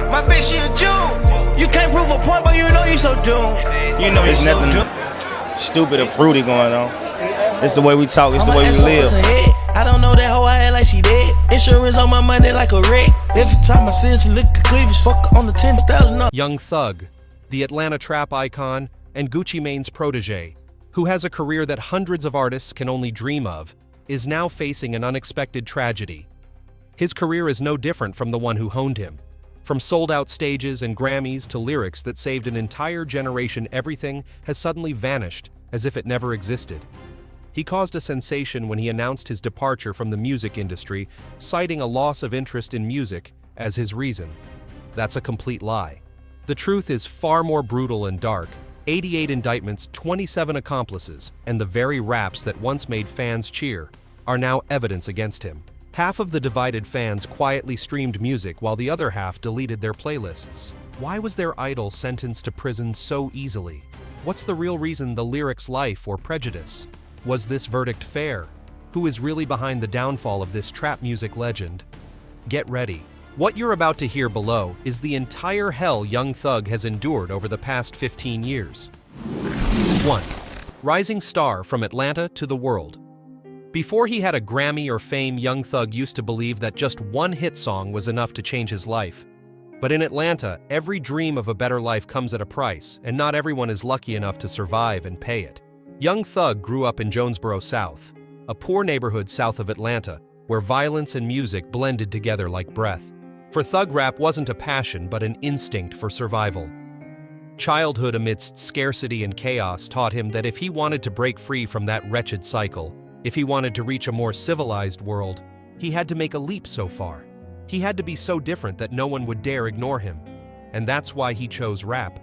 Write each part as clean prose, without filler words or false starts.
My bitch, she a Jew. You can't prove a point, but you know you so doomed. You know you There's so nothing doomed. stupid or fruity going on. It's the way we talk, it's the way we live. I don't know that hoe I had like she dead. Insurance on my money like a wreck. Every time I see her, she look at cleavage. Fuck her on the 10,000. Young Thug, the Atlanta trap icon and Gucci Mane's protege, who has a career that hundreds of artists can only dream of, is now facing an unexpected tragedy. His career is no different from the one who honed him. From sold-out stages and Grammys to lyrics that saved an entire generation, everything has suddenly vanished as if it never existed. He caused a sensation when he announced his departure from the music industry, citing a loss of interest in music as his reason. That's a complete lie. The truth is far more brutal and dark. 88 indictments, 27 accomplices, and the very raps that once made fans cheer are now evidence against him. Half of the divided fans quietly streamed music while the other half deleted their playlists. Why was their idol sentenced to prison so easily? What's the real reason? The lyrics' life or prejudice? Was this verdict fair? Who is really behind the downfall of this trap music legend? Get ready. What you're about to hear below is the entire hell Young Thug has endured over the past 15 years. 1. Rising star from Atlanta to the world. Before he had a Grammy or fame, Young Thug used to believe that just one hit song was enough to change his life. But in Atlanta, every dream of a better life comes at a price, and not everyone is lucky enough to survive and pay it. Young Thug grew up in Jonesboro South, a poor neighborhood south of Atlanta, where violence and music blended together like breath. For Thug, rap wasn't a passion but an instinct for survival. Childhood amidst scarcity and chaos taught him that if he wanted to break free from that wretched cycle, if he wanted to reach a more civilized world, he had to make a leap so far. He had to be so different that no one would dare ignore him. And that's why he chose rap.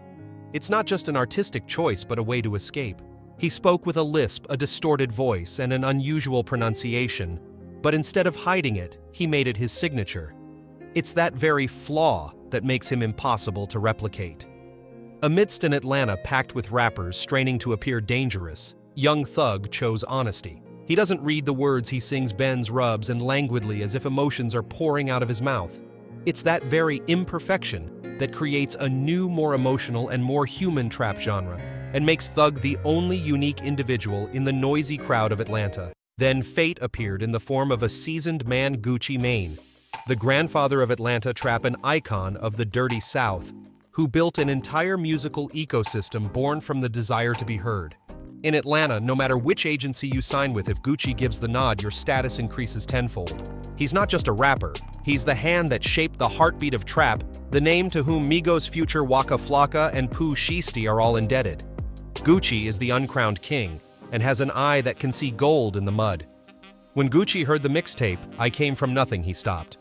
It's not just an artistic choice but a way to escape. He spoke with a lisp, a distorted voice, and an unusual pronunciation, but instead of hiding it, he made it his signature. It's that very flaw that makes him impossible to replicate. Amidst an Atlanta packed with rappers straining to appear dangerous, Young Thug chose honesty. He doesn't read the words, he sings, bends, rubs, and languidly as if emotions are pouring out of his mouth. It's that very imperfection that creates a new, more emotional and more human trap genre, and makes Thug the only unique individual in the noisy crowd of Atlanta. Then fate appeared in the form of a seasoned man, Gucci Mane, the grandfather of Atlanta trap, an icon of the dirty South, who built an entire musical ecosystem born from the desire to be heard. In Atlanta, no matter which agency you sign with, if Gucci gives the nod, your status increases tenfold. He's not just a rapper, he's the hand that shaped the heartbeat of trap, the name to whom Migos Future, Waka Flocka, and Pooh Shiesty are all indebted. Gucci is the uncrowned king, and has an eye that can see gold in the mud. When Gucci heard the mixtape, I Came From Nothing, he stopped.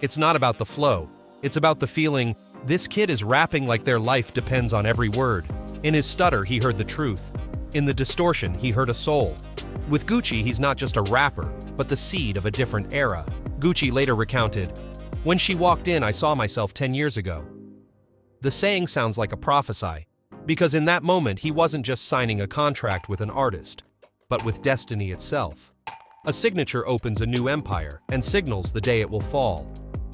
It's not about the flow, it's about the feeling, this kid is rapping like their life depends on every word. In his stutter, he heard the truth. In the distortion, he heard a soul. With Gucci, he's not just a rapper, but the seed of a different era. Gucci later recounted, "When she walked in, I saw myself 10 years ago." The saying sounds like a prophecy, because in that moment, he wasn't just signing a contract with an artist, but with destiny itself. A signature opens a new empire and signals the day it will fall.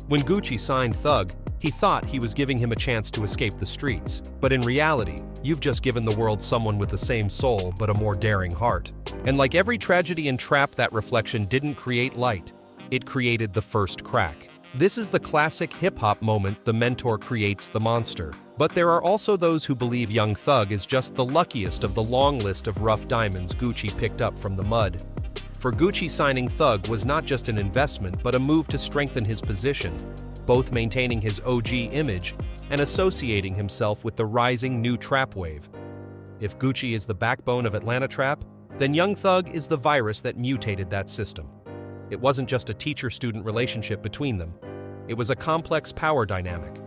When Gucci signed Thug, he thought he was giving him a chance to escape the streets, but in reality, you've just given the world someone with the same soul but a more daring heart. And like every tragedy and trap, that reflection didn't create light, it created the first crack. This is the classic hip-hop moment, the mentor creates the monster. But there are also those who believe Young Thug is just the luckiest of the long list of rough diamonds Gucci picked up from the mud. For Gucci, signing Thug was not just an investment but a move to strengthen his position, both maintaining his OG image and associating himself with the rising new trap wave. If Gucci is the backbone of Atlanta trap, then Young Thug is the virus that mutated that system. It wasn't just a teacher-student relationship between them. It was a complex power dynamic.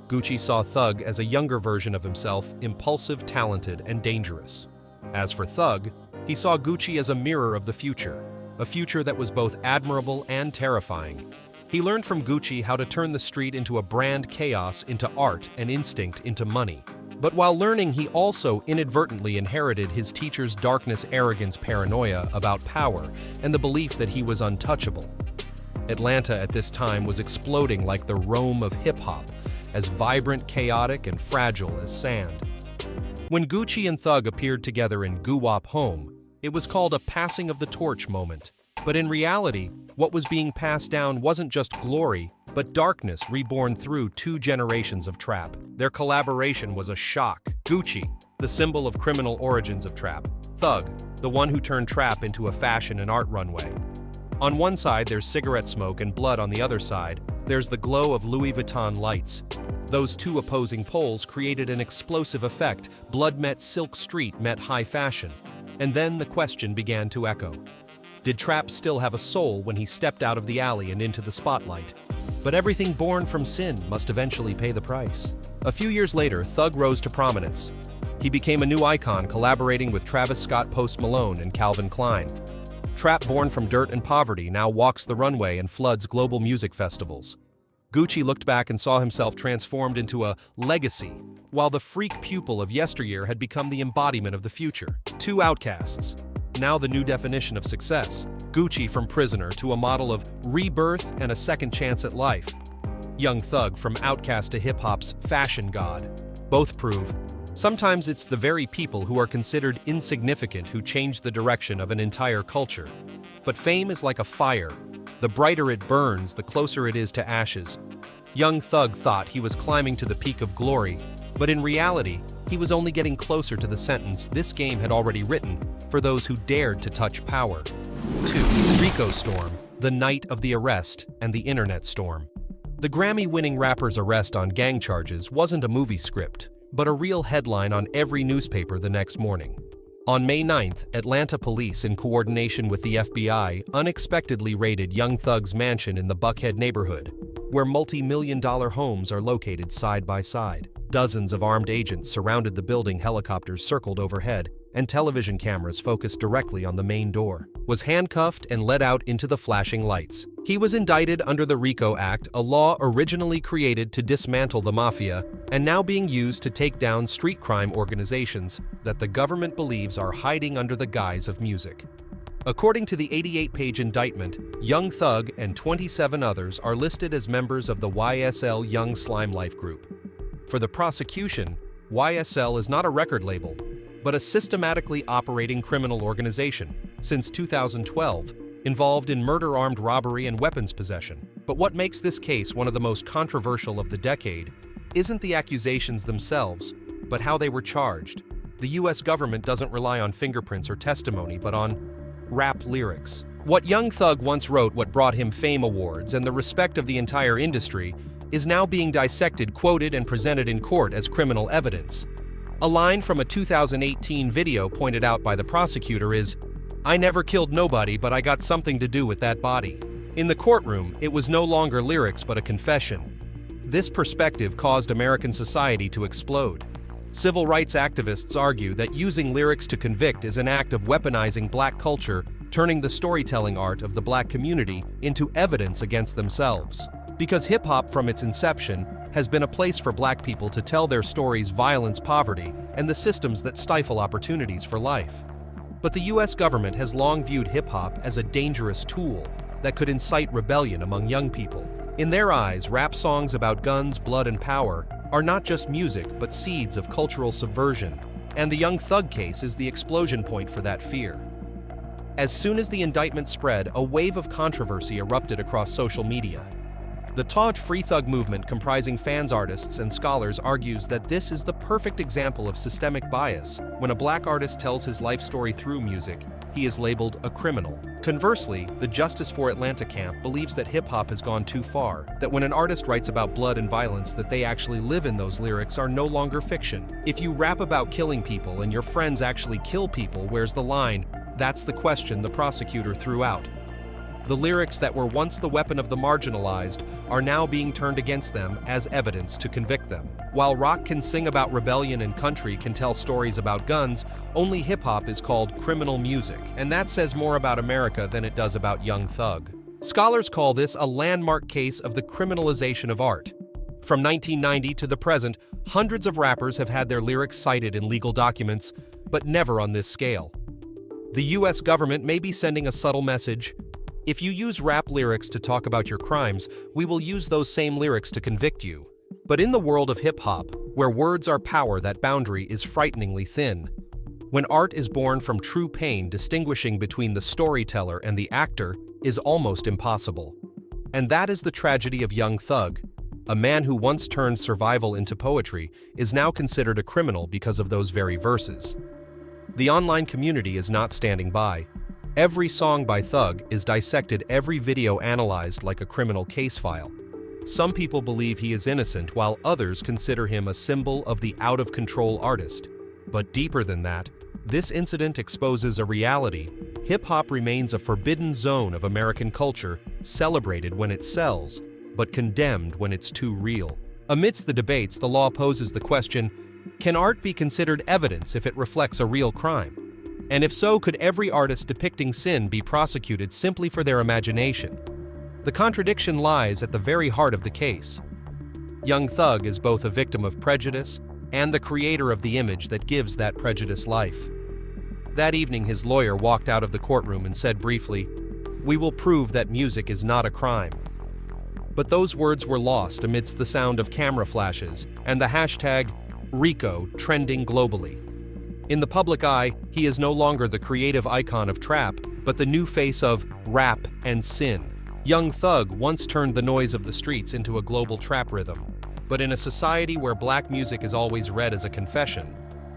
Gucci saw Thug as a younger version of himself, impulsive, talented, and dangerous. As for Thug, he saw Gucci as a mirror of the future, a future that was both admirable and terrifying. He learned from Gucci how to turn the street into a brand, chaos into art, and instinct into money. But while learning, he also inadvertently inherited his teacher's darkness, arrogance, paranoia about power, and the belief that he was untouchable. Atlanta at this time was exploding like the Rome of hip-hop, as vibrant, chaotic, and fragile as sand. When Gucci and Thug appeared together in Guwap Home, it was called a passing of the torch moment. But in reality, what was being passed down wasn't just glory, but darkness reborn through 2 generations of trap. Their collaboration was a shock. Gucci, the symbol of criminal origins of trap. Thug, the one who turned trap into a fashion and art runway. On one side, there's cigarette smoke and blood. On the other side, there's the glow of Louis Vuitton lights. Those 2 opposing poles created an explosive effect. Blood met Silk Street met high fashion. And then the question began to echo. Did Trap still have a soul when he stepped out of the alley and into the spotlight? But everything born from sin must eventually pay the price. A few years later, Thug rose to prominence. He became a new icon, collaborating with Travis Scott, Post Malone, and Calvin Klein. Trap, born from dirt and poverty, now walks the runway and floods global music festivals. Gucci looked back and saw himself transformed into a legacy, while the freak pupil of yesteryear had become the embodiment of the future. 2 outcasts, now the new definition of success. Gucci from prisoner to a model of rebirth and a second chance at life. Young Thug from outcast to hip-hop's fashion god. Both prove sometimes it's the very people who are considered insignificant who change the direction of an entire culture. But fame is like a fire. The brighter it burns, the closer it is to ashes. Young Thug thought he was climbing to the peak of glory, but in reality, he was only getting closer to the sentence this game had already written for those who dared to touch power. 2. Rico Storm, the night of the arrest and the internet storm. The Grammy-winning rapper's arrest on gang charges wasn't a movie script, but a real headline on every newspaper the next morning. On May 9th, Atlanta police, in coordination with the FBI, unexpectedly raided Young Thug's mansion in the Buckhead neighborhood, where multi-million-dollar homes are located side by side. Dozens of armed agents surrounded the building, helicopters circled overhead, and television cameras focused directly on the main door. Was handcuffed and led out into the flashing lights. He was indicted under the RICO Act, a law originally created to dismantle the mafia and now being used to take down street crime organizations that the government believes are hiding under the guise of music. According to the 88-page indictment, Young Thug and 27 others are listed as members of the YSL Young Slime Life Group. For the prosecution, YSL is not a record label, but a systematically operating criminal organization, since 2012, involved in murder, armed robbery, and weapons possession. But what makes this case one of the most controversial of the decade isn't the accusations themselves, but how they were charged. The US government doesn't rely on fingerprints or testimony, but on rap lyrics. What Young Thug once wrote, what brought him fame, awards, and the respect of the entire industry, is now being dissected, quoted, and presented in court as criminal evidence. A line from a 2018 video pointed out by the prosecutor is, "I never killed nobody, but I got something to do with that body." In the courtroom, it was no longer lyrics but a confession. This perspective caused American society to explode. Civil rights activists argue that using lyrics to convict is an act of weaponizing black culture, turning the storytelling art of the black community into evidence against themselves. Because hip-hop from its inception has been a place for black people to tell their stories, violence, poverty, and the systems that stifle opportunities for life. But the US government has long viewed hip-hop as a dangerous tool that could incite rebellion among young people. In their eyes, rap songs about guns, blood, and power are not just music, but seeds of cultural subversion, and the Young Thug case is the explosion point for that fear. As soon as the indictment spread, a wave of controversy erupted across social media. The Taught Free Thug movement, comprising fans, artists, and scholars, argues that this is the perfect example of systemic bias. When a black artist tells his life story through music, he is labeled a criminal. Conversely, the Justice for Atlanta camp believes that hip-hop has gone too far, that when an artist writes about blood and violence, that they actually live in those lyrics are no longer fiction. If you rap about killing people and your friends actually kill people, where's the line? That's the question the prosecutor threw out. The lyrics that were once the weapon of the marginalized are now being turned against them as evidence to convict them. While rock can sing about rebellion and country can tell stories about guns, only hip-hop is called criminal music, and that says more about America than it does about Young Thug. Scholars call this a landmark case of the criminalization of art. From 1990 to the present, hundreds of rappers have had their lyrics cited in legal documents, but never on this scale. The US government may be sending a subtle message. If you use rap lyrics to talk about your crimes, we will use those same lyrics to convict you. But in the world of hip-hop, where words are power, that boundary is frighteningly thin. When art is born from true pain, distinguishing between the storyteller and the actor is almost impossible. And that is the tragedy of Young Thug. A man who once turned survival into poetry is now considered a criminal because of those very verses. The online community is not standing by. Every song by Thug is dissected, every video analyzed like a criminal case file. Some people believe he is innocent, while others consider him a symbol of the out-of-control artist. But deeper than that, this incident exposes a reality. Hip-hop remains a forbidden zone of American culture, celebrated when it sells, but condemned when it's too real. Amidst the debates, the law poses the question, can art be considered evidence if it reflects a real crime? And if so, could every artist depicting sin be prosecuted simply for their imagination? The contradiction lies at the very heart of the case. Young Thug is both a victim of prejudice and the creator of the image that gives that prejudice life. That evening, his lawyer walked out of the courtroom and said briefly, "We will prove that music is not a crime." But those words were lost amidst the sound of camera flashes and the hashtag Rico trending globally. In the public eye, he is no longer the creative icon of trap, but the new face of rap and sin. Young Thug once turned the noise of the streets into a global trap rhythm. But in a society where black music is always read as a confession,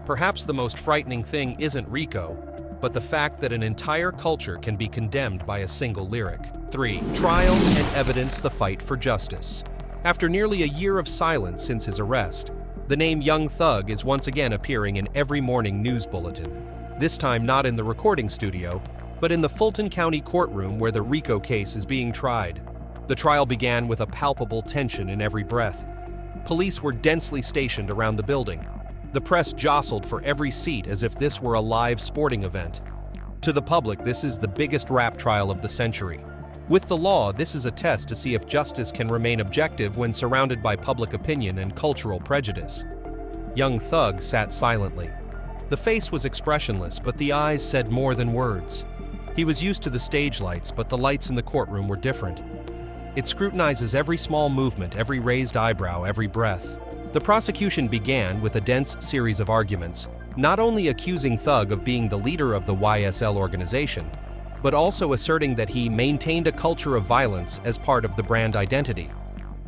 perhaps the most frightening thing isn't Rico, but the fact that an entire culture can be condemned by a single lyric. 3. Trial and evidence: the fight for justice. After nearly a year of silence since his arrest, the name Young Thug is once again appearing in every morning news bulletin. This time not in the recording studio, but in the Fulton County courtroom where the Rico case is being tried. The trial began with a palpable tension in every breath. Police were densely stationed around the building. The press jostled for every seat as if this were a live sporting event. To the public, this is the biggest rap trial of the century. With the law, this is a test to see if justice can remain objective when surrounded by public opinion and cultural prejudice. Young Thug sat silently. The face was expressionless, but the eyes said more than words. He was used to the stage lights, but the lights in the courtroom were different. It scrutinizes every small movement, every raised eyebrow, every breath. The prosecution began with a dense series of arguments, not only accusing Thug of being the leader of the YSL organization, but also asserting that he maintained a culture of violence as part of the brand identity.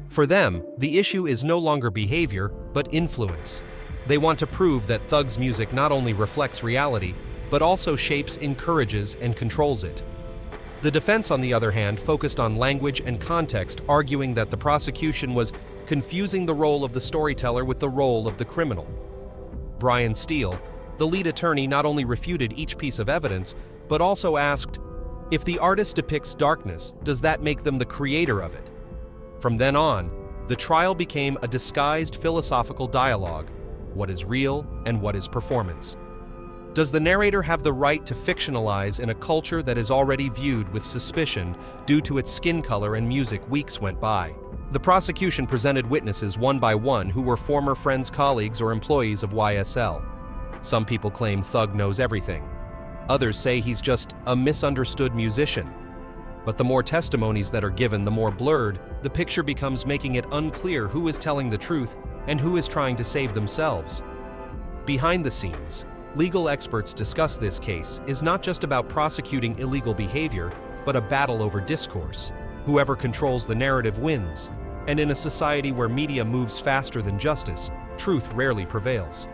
For them, the issue is no longer behavior, but influence. They want to prove that Thug's music not only reflects reality, but also shapes, encourages, and controls it. The defense, on the other hand, focused on language and context, arguing that the prosecution was confusing the role of the storyteller with the role of the criminal. Brian Steele, the lead attorney, not only refuted each piece of evidence, but also asked, if the artist depicts darkness, does that make them the creator of it? From then on, the trial became a disguised philosophical dialogue: what is real and what is performance? Does the narrator have the right to fictionalize in a culture that is already viewed with suspicion due to its skin color and music? Weeks went by. The prosecution presented witnesses one by one who were former friends, colleagues, or employees of YSL. Some people claim Thug knows everything. Others say he's just a misunderstood musician. But the more testimonies that are given, the more blurred the picture becomes, making it unclear who is telling the truth and who is trying to save themselves. Behind the scenes, legal experts discuss this case is not just about prosecuting illegal behavior, but a battle over discourse. Whoever controls the narrative wins. And in a society where media moves faster than justice, truth rarely prevails.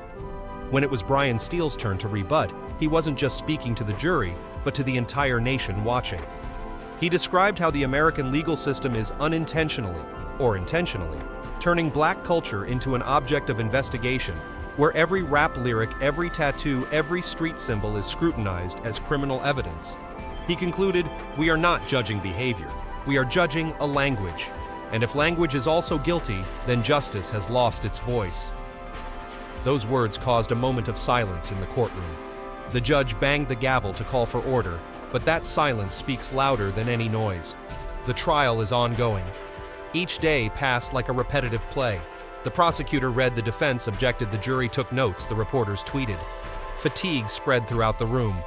When it was Brian Steele's turn to rebut, he wasn't just speaking to the jury, but to the entire nation watching. He described how the American legal system is unintentionally, or intentionally, turning black culture into an object of investigation, where every rap lyric, every tattoo, every street symbol is scrutinized as criminal evidence. He concluded, "We are not judging behavior. We are judging a language. And if language is also guilty, then justice has lost its voice." Those words caused a moment of silence in the courtroom. The judge banged the gavel to call for order, but that silence speaks louder than any noise. The trial is ongoing. Each day passed like a repetitive play. The prosecutor read, the defense objected, the jury took notes, the reporters tweeted. Fatigue spread throughout the room.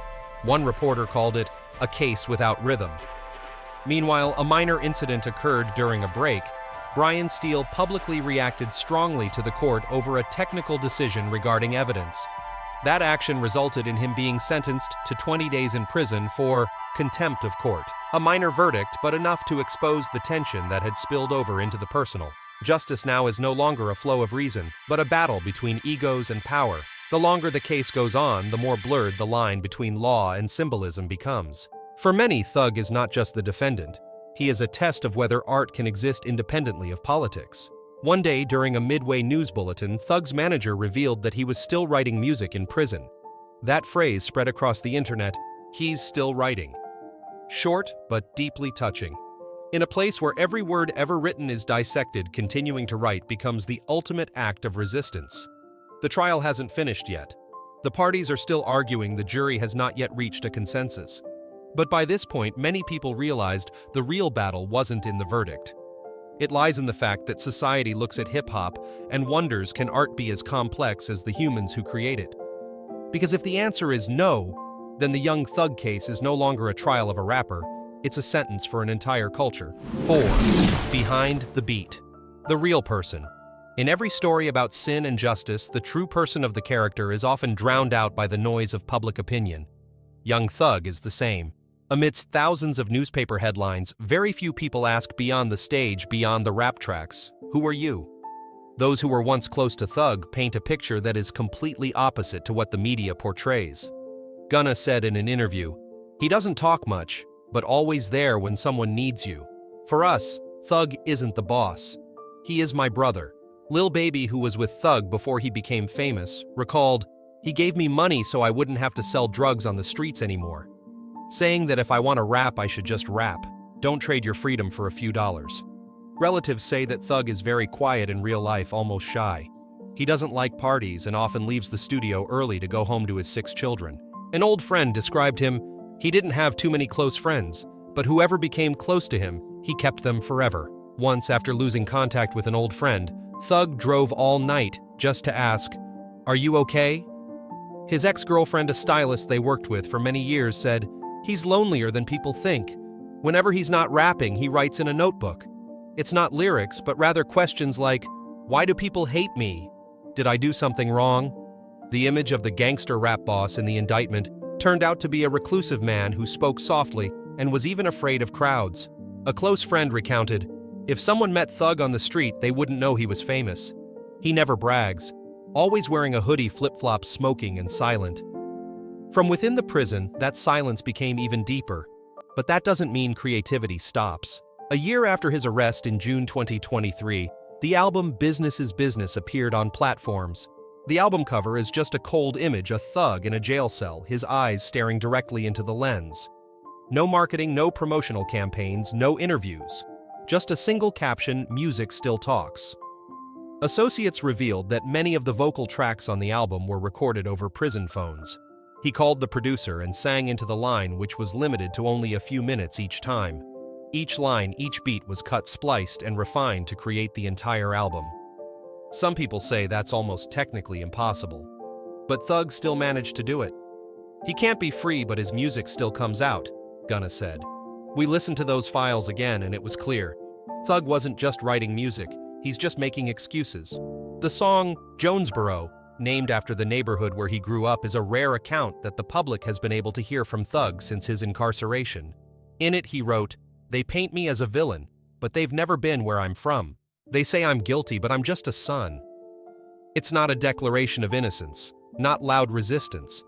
One reporter called it a case without rhythm. Meanwhile, a minor incident occurred during a break. Brian Steele publicly reacted strongly to the court over a technical decision regarding evidence. That action resulted in him being sentenced to 20 days in prison for contempt of court. A minor verdict, but enough to expose the tension that had spilled over into the personal. Justice now is no longer a flow of reason, but a battle between egos and power. The longer the case goes on, the more blurred the line between law and symbolism becomes. For many, Thug is not just the defendant. He is a test of whether art can exist independently of politics. One day, during a midway news bulletin, Thug's manager revealed that he was still writing music in prison. That phrase spread across the internet, "He's still writing." Short, but deeply touching. In a place where every word ever written is dissected, continuing to write becomes the ultimate act of resistance. The trial hasn't finished yet. The parties are still arguing, the jury has not yet reached a consensus. But by this point, many people realized the real battle wasn't in the verdict. It lies in the fact that society looks at hip-hop and wonders, can art be as complex as the humans who create it? Because if the answer is no, then the Young Thug case is no longer a trial of a rapper, it's a sentence for an entire culture. 4. Behind the beat. The real person. In every story about sin and justice, the true person of the character is often drowned out by the noise of public opinion. Young Thug is the same. Amidst thousands of newspaper headlines, very few people ask beyond the stage, beyond the rap tracks, "Who are you?" Those who were once close to Thug paint a picture that is completely opposite to what the media portrays. Gunna said in an interview, "He doesn't talk much, but always there when someone needs you. For us, Thug isn't the boss. He is my brother." Lil Baby, who was with Thug before he became famous, recalled, "He gave me money so I wouldn't have to sell drugs on the streets anymore. Saying that if I want to rap, I should just rap. Don't trade your freedom for a few dollars." Relatives say that Thug is very quiet in real life, almost shy. He doesn't like parties and often leaves the studio early to go home to his 6 children. An old friend described him, "He didn't have too many close friends, but whoever became close to him, he kept them forever." Once, after losing contact with an old friend, Thug drove all night just to ask, "Are you okay?" His ex-girlfriend, a stylist they worked with for many years, said, "He's lonelier than people think. Whenever he's not rapping, he writes in a notebook. It's not lyrics, but rather questions like, why do people hate me? Did I do something wrong?" The image of the gangster rap boss in the indictment turned out to be a reclusive man who spoke softly and was even afraid of crowds. A close friend recounted, "If someone met Thug on the street, they wouldn't know he was famous. He never brags, always wearing a hoodie, flip-flops, smoking and silent." From within the prison, that silence became even deeper. But that doesn't mean creativity stops. A year after his arrest in June 2023, the album Business is Business appeared on platforms. The album cover is just a cold image, a thug in a jail cell, his eyes staring directly into the lens. No marketing, no promotional campaigns, no interviews. Just a single caption, "Music Still Talks." Associates revealed that many of the vocal tracks on the album were recorded over prison phones. He called the producer and sang into the line, which was limited to only a few minutes each time. Each line, each beat was cut, spliced, and refined to create the entire album. Some people say that's almost technically impossible. But Thug still managed to do it. "He can't be free, but his music still comes out," Gunna said. "We listened to those files again and it was clear. Thug wasn't just writing music, he's just making excuses." The song, Jonesboro, named after the neighborhood where he grew up, is a rare account that the public has been able to hear from Thug since his incarceration. In it, he wrote, "They paint me as a villain, but they've never been where I'm from. They say I'm guilty, but I'm just a son." It's not a declaration of innocence, not loud resistance,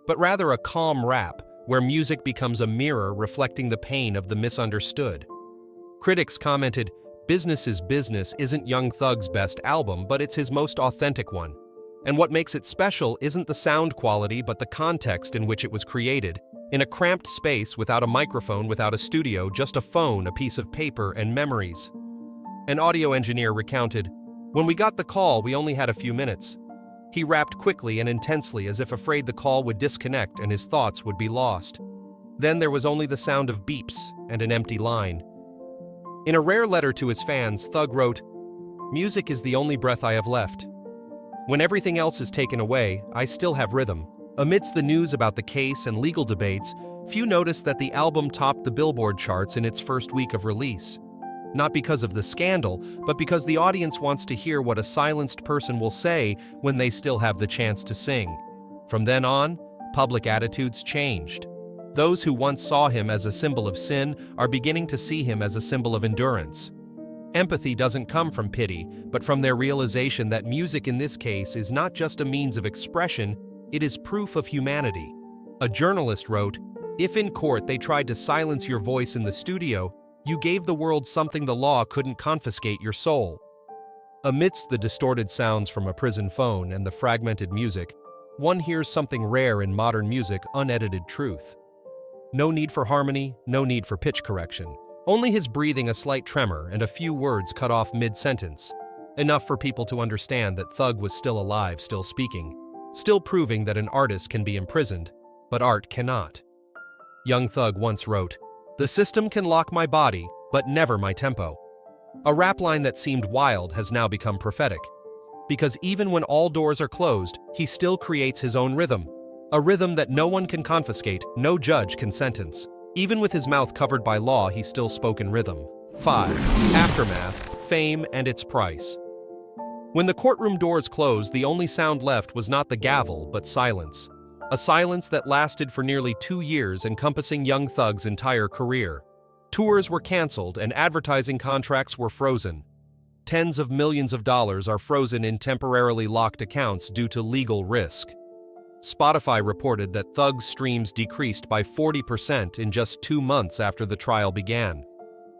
but rather a calm rap where music becomes a mirror reflecting the pain of the misunderstood. Critics commented, "Business is Business isn't Young Thug's best album, but it's his most authentic one. And what makes it special isn't the sound quality, but the context in which it was created. In a cramped space, without a microphone, without a studio, just a phone, a piece of paper, and memories." An audio engineer recounted, "When we got the call, we only had a few minutes. He rapped quickly and intensely, as if afraid the call would disconnect and his thoughts would be lost. Then there was only the sound of beeps and an empty line." In a rare letter to his fans, Thug wrote, "Music is the only breath I have left. When everything else is taken away, I still have rhythm." Amidst the news about the case and legal debates, few noticed that the album topped the Billboard charts in its first week of release. not because of the scandal, but because the audience wants to hear what a silenced person will say when they still have the chance to sing. From then on, public attitudes changed. Those who once saw him as a symbol of sin are beginning to see him as a symbol of endurance. Empathy doesn't come from pity, but from their realization that music in this case is not just a means of expression, it is proof of humanity. A journalist wrote, "If in court they tried to silence your voice in the studio, you gave the world something the law couldn't confiscate: your soul." Amidst the distorted sounds from a prison phone and the fragmented music, one hears something rare in modern music: unedited truth. No need for harmony, no need for pitch correction. Only his breathing, a slight tremor, and a few words cut off mid-sentence. Enough for people to understand that Thug was still alive, still speaking, still proving that an artist can be imprisoned, but art cannot. Young Thug once wrote, "The system can lock my body, but never my tempo." A rap line that seemed wild has now become prophetic. Because even when all doors are closed, he still creates his own rhythm. A rhythm that no one can confiscate, no judge can sentence. Even with his mouth covered by law, he still spoke in rhythm. 5. Aftermath, fame, and its price. When the courtroom doors closed, the only sound left was not the gavel, but silence. A silence that lasted for nearly 2 years, encompassing Young Thug's entire career. Tours were canceled and advertising contracts were frozen. Tens of millions of dollars are frozen in temporarily locked accounts due to legal risk. Spotify reported that Thug's streams decreased by 40% in just 2 months after the trial began.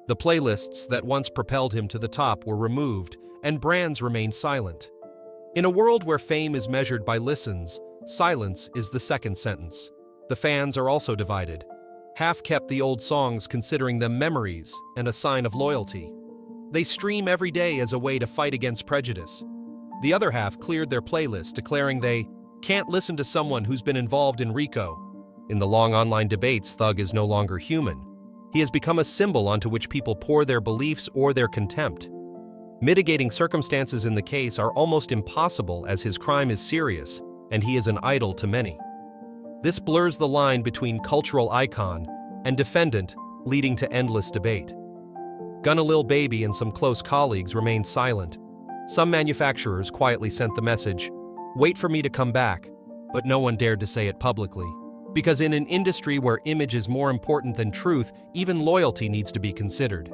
The playlists that once propelled him to the top were removed, and brands remained silent. In a world where fame is measured by listens, silence is the second sentence. The fans are also divided. Half kept the old songs, considering them memories and a sign of loyalty. They stream every day as a way to fight against prejudice. The other half cleared their playlist, declaring they can't listen to someone who's been involved in RICO. In the long online debates, Thug is no longer human. He has become a symbol onto which people pour their beliefs or their contempt. Mitigating circumstances in the case are almost impossible, as his crime is serious, and he is an idol to many. This blurs the line between cultural icon and defendant, leading to endless debate. Gunna Lil Baby and some close colleagues remained silent. Some manufacturers quietly sent the message, "Wait for me to come back," but no one dared to say it publicly. Because in an industry where image is more important than truth, even loyalty needs to be considered.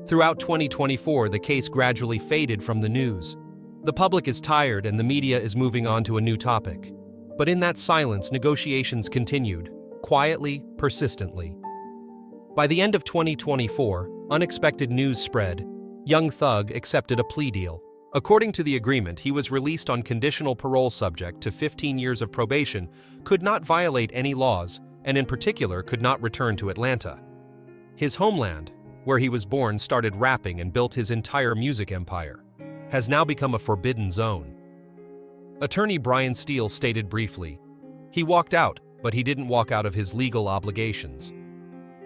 Throughout 2024, the case gradually faded from the news. The public is tired and the media is moving on to a new topic. But in that silence, negotiations continued, quietly, persistently. By the end of 2024, unexpected news spread. Young Thug accepted a plea deal. According to the agreement, he was released on conditional parole subject to 15 years of probation, could not violate any laws, and in particular could not return to Atlanta. His homeland, where he was born, started rapping and built his entire music empire, has now become a forbidden zone. Attorney Brian Steele stated briefly, "He walked out, but he didn't walk out of his legal obligations."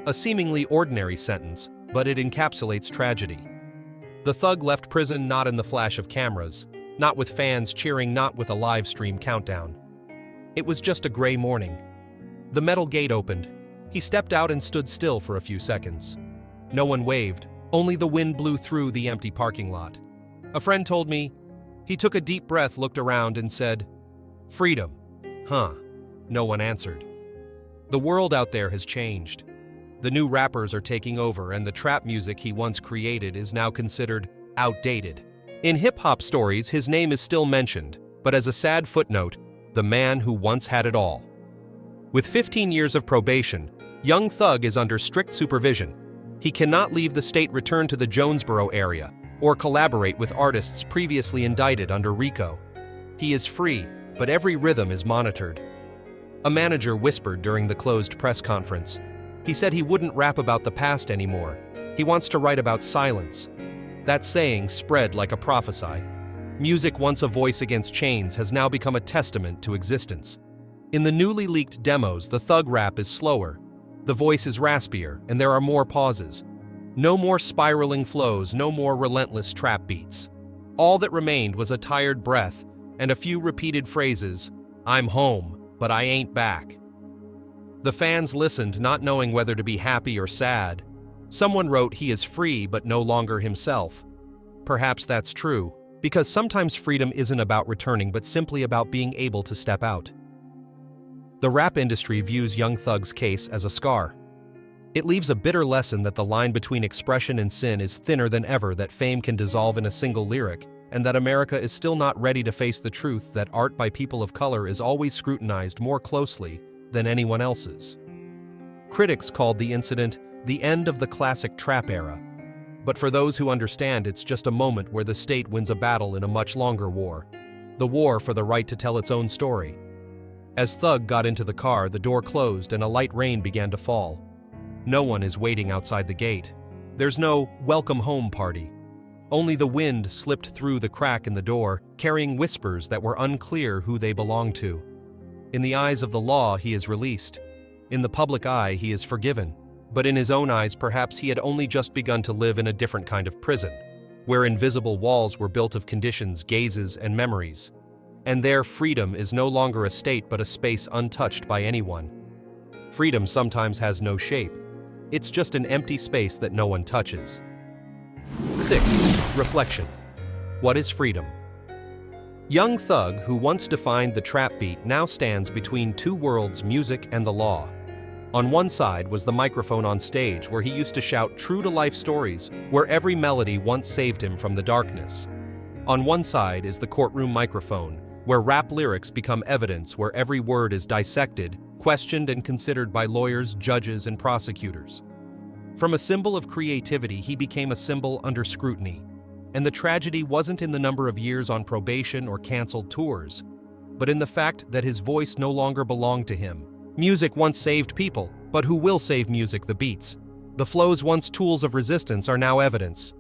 A seemingly ordinary sentence, but it encapsulates tragedy. The Thug left prison not in the flash of cameras, not with fans cheering, not with a live stream countdown. It was just a gray morning. The metal gate opened. He stepped out and stood still for a few seconds. No one waved, only the wind blew through the empty parking lot. A friend told me, he took a deep breath, looked around and said, "Freedom." Huh. No one answered. The world out there has changed. The new rappers are taking over, and the trap music he once created is now considered outdated. In hip-hop stories, his name is still mentioned, but as a sad footnote, the man who once had it all. With 15 years of probation, Young Thug is under strict supervision. He cannot leave the state, return to the Jonesboro area, or collaborate with artists previously indicted under RICO. He is free, but every rhythm is monitored. A manager whispered during the closed press conference. He said he wouldn't rap about the past anymore. He wants to write about silence. That saying spread like a prophecy. Music, once a voice against chains, has now become a testament to existence. In the newly leaked demos, the Thug rap is slower. The voice is raspier, and there are more pauses. No more spiraling flows, no more relentless trap beats. All that remained was a tired breath and a few repeated phrases, "I'm home, but I ain't back." The fans listened, not knowing whether to be happy or sad. Someone wrote he is free but no longer himself. Perhaps that's true, because sometimes freedom isn't about returning but simply about being able to step out. The rap industry views Young Thug's case as a scar. It leaves a bitter lesson that the line between expression and sin is thinner than ever, that fame can dissolve in a single lyric, and that America is still not ready to face the truth that art by people of color is always scrutinized more closely than anyone else's. Critics called the incident the end of the classic trap era. But for those who understand, it's just a moment where the state wins a battle in a much longer war. The war for the right to tell its own story. As Thug got into the car, the door closed and a light rain began to fall. No one is waiting outside the gate. There's no welcome home party. Only the wind slipped through the crack in the door, carrying whispers that were unclear who they belonged to. In the eyes of the law, he is released. In the public eye, he is forgiven. But in his own eyes, perhaps he had only just begun to live in a different kind of prison, where invisible walls were built of conditions, gazes, and memories. And there, freedom is no longer a state but a space untouched by anyone. Freedom sometimes has no shape. It's just an empty space that no one touches. 6. Reflection. What is freedom? Young Thug, who once defined the trap beat, now stands between two worlds, music and the law. On one side was the microphone on stage, where he used to shout true-to-life stories, where every melody once saved him from the darkness. On one side is the courtroom microphone, where rap lyrics become evidence, where every word is dissected, questioned, and considered by lawyers, judges, and prosecutors. From a symbol of creativity, he became a symbol under scrutiny. And the tragedy wasn't in the number of years on probation or canceled tours, but in the fact that his voice no longer belonged to him. Music once saved people, but who will save music? The beats. The flows once tools of resistance are now evidence.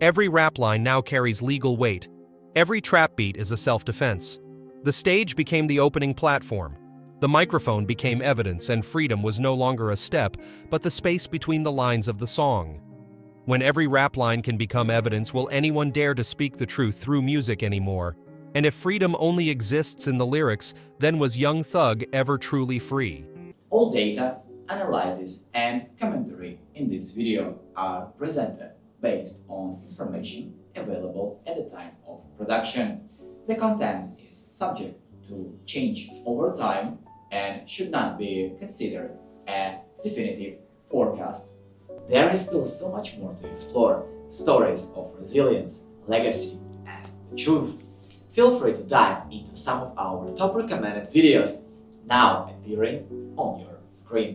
Every rap line now carries legal weight. Every trap beat is a self-defense. The stage became the opening platform. The microphone became evidence, and freedom was no longer a step, but the space between the lines of the song. When every rap line can become evidence, will anyone dare to speak the truth through music anymore? And if freedom only exists in the lyrics, then was Young Thug ever truly free? All data, analysis, and commentary in this video are presented based on information available at the time of production. The content is subject to change over time and should not be considered a definitive forecast. There is still so much more to explore: stories of resilience, legacy, and truth. Feel free to dive into some of our top recommended videos now appearing on your screen.